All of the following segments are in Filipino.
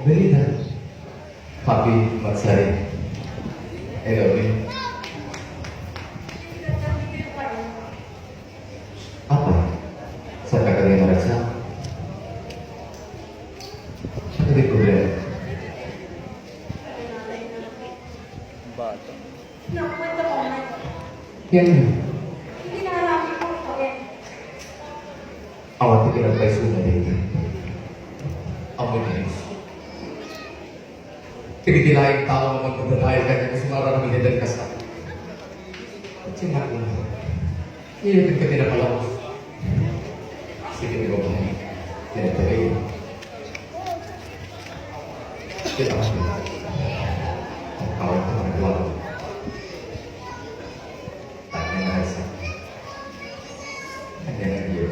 Belinda. Happy Matsari. Hello, Lynn. Apa? Sa kagaling maragsa? Hindi problema. Bata. Nakwento ko na. Yan yun. Hindi naharami ko ito eh. Awat pinagpaisunan dito. Ang manilis. Pinitilaing tao naman kung dahil kanya kasi marami din ka sa akin. At siya ko na. Iyon ka tinapalabos. Sige, hindi ko ba niya. Tinatagay yun. Kita ka siya. Ang kawal ko ng duwag. Tayo na nasa. Hanya na iyo.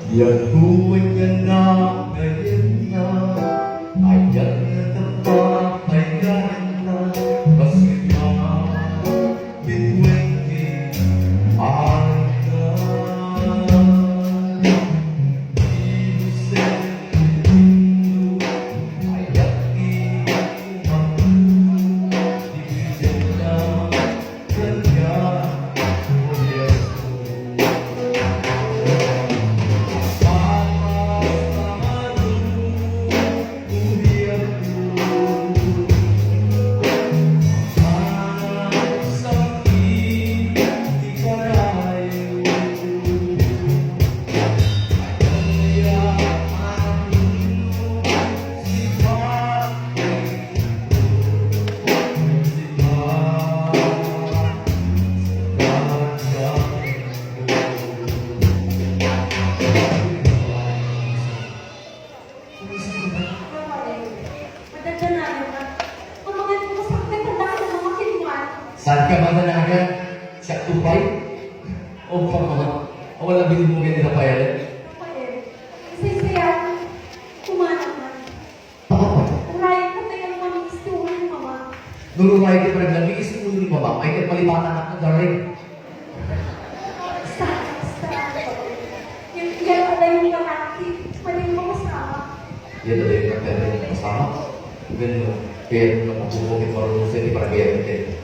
Yan huwag yan na, ngayon na, ayan na tapat, ayan na, kasi na, bitwente, ayan na. Inusin, ayan iman, ibigyan na, kanya, ulit. Saan ka man na agad? Sa tupay? O pamama? O wala binubugin nila pa yan? Nurumay ka pa rin lang, may isip mo ni mama, ay ka palipatan ako, darling. Yan na rin ang pera yung kasama. Ganun, kaya nung mabubungin marunong siya, di parang kaya natin.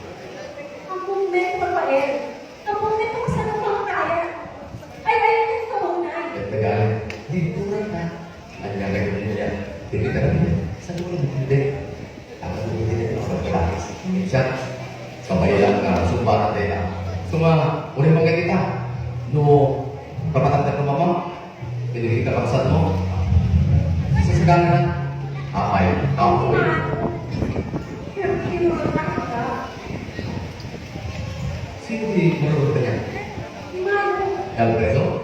Yan tagalan, di tunay na. Ano nga gagawin niya? Hindi ka rin yan. Saan mo lang hindi? Ako hindi na ako nagkakis. Minsan, sabay lang na sumba natin na. Suma, ulit mga kita. No, kapatanda ng mama, pinigil ka kapasad mo. Sasagana na. Ay, ako eh. Sino di marunod ka niya? Alfredo?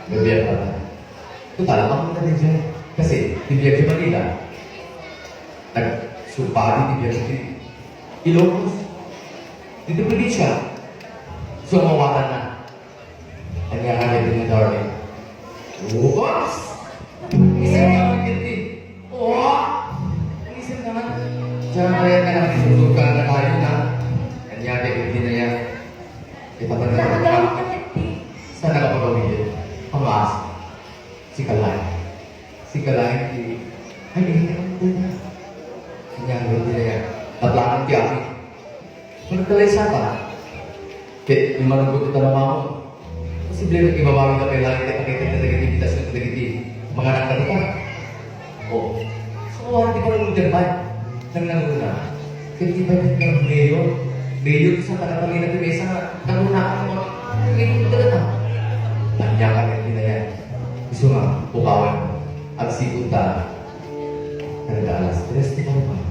Gabihan ka na. Total, ako na rin dyan. Kasi, tibiyag sa Manila. Nag-supari tibiyag sa Ilocos. Dito probinsya. Sumawatan na. Ang nangyari din na darling. Oops! Isang naman kinti. Oo! Isang naman. Diyan kaya ka naman isusunod ka na tayo na. Nangyari kinti na yan. Itapan na naman ka. Saan nakapagawin? Pamaas. Si Kalay. Si Kalay, ay, hindi naman doon na. Nangyari kinti na yan. Natlangan ki Aki. Kung Kalay sa pa. Kaya, yung manugot ito naman ako. Posible na ibabawin ka kailangan kita pakita na nagativitas na nagati mga anak na ito. Oo. So, hindi ko nang udyan nang nanguna. Kaya di ba yung ng mayor? Mayor sa kanapangin natin may isang nanguna ako mga ngayon ko talaga. Nanyakan natin na yan. Gusto nga, pukawan. At si Kunta, nag-alas 3, di ba naman?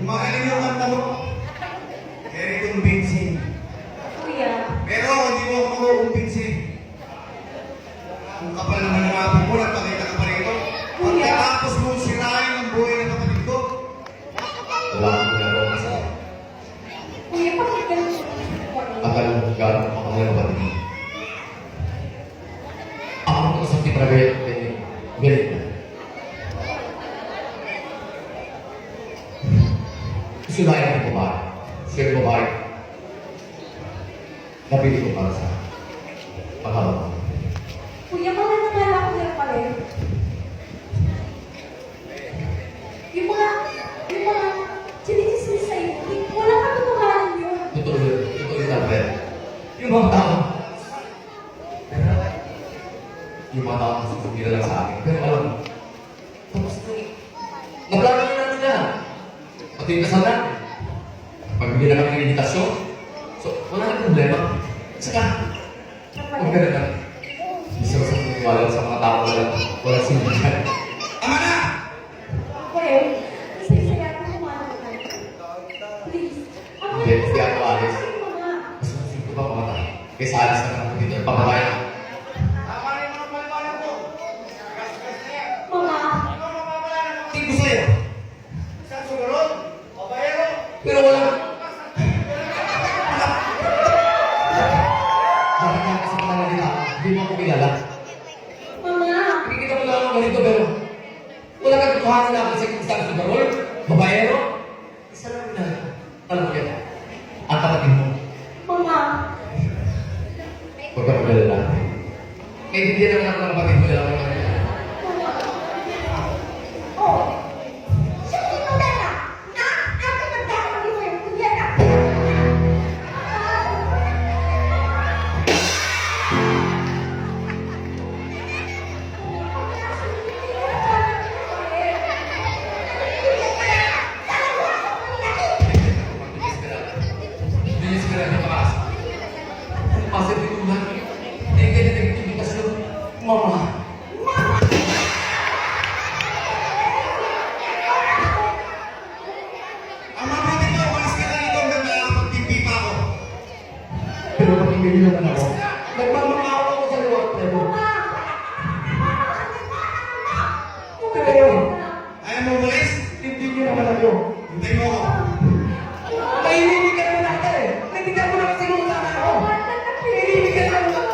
Magaling yung kanta mo. Very convincing. Kuya, Pero hindi mo ako kukumbinsin. Kung kapal naman ang apo mo, nagpakita ka pa rito. Pagkatapos mo sirain ang buhay ng kapatid ko. Wala akong ginagawa kasi. kuya, bakit ganun siya? Akala mo gano'n ako ng kapatid mo. Ako ang kasakit na galit na. Sulayan ang babae. Siya ang babae. Napili ko para sa pangalawa. Kuya, bakit nakala ko yan pa rin? Yung mga chinichismis sa'yo, wala ka tutuhanan yun. Totoo yun natin. Yung mga tao. Yung mga tao kasi sumira lang sa akin. Pero alam mo, tapos na eh. Naplano nyo na nila. Pati yung kasal natin. Pagbigyan na kami ng invitasyon. So, wala nang problema. Saka, huwag ka naman. Isa ko sa pagkiwala sa mga tao walang sinigyan. Tama na! Okay, isa-isa yata kumain tayo. Please. Hindi ako alis. Ay, mga. Mas masin ko pa mga tayo. Kaysa alis na naman dito at pagkakaya. Tama rin mga paliwanag ko. Mga. Hindi ko sa'yo. Isang sumunod, babayero. Pero wala. Bakit nga kasi pala nila? Hindi mo ako kilala. Mga. Nakikita mo lang ako ganito pero wala kang tutuhanan na ako sa isang sugarol, babayero. Isa lang na. Alam mo yan. Ang kapatid mo. Mga. Huwag ka magalala. Kaya hindi naman ako ng kapatid mo lang ako. Oh. Siya tinulad na. Ako nagkakabili mo yung kuya na. Hindi niya sigurado yung pakas. Kasi dito lang. Hindi ka nagtibikasyon. Mama. Ang mabuti ka, umalis ka na rito hanggang nakakapagtimpi pa ako. Pero pakinggan naman ako. Nagmamakaw ako sa luwag. Pero Ayaw mo umalis? hindi niyo naman ako. Hintay mo ako. Nahihimik ka naman natin eh. Nagtigan mo naman siguro sana ako. Nahihimik ka naman ako.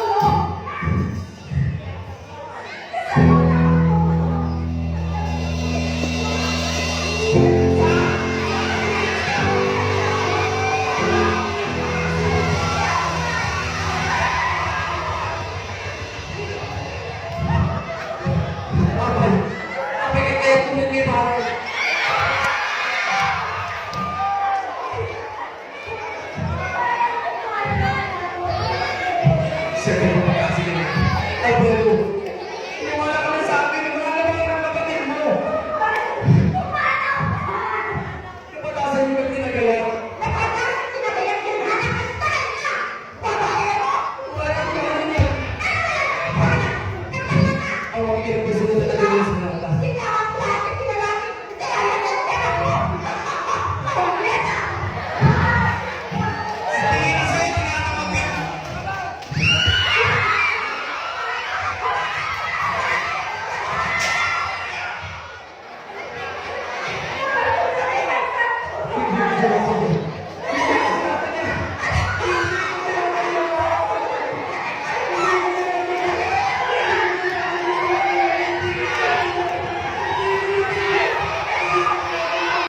Apa kaya tumingin pare?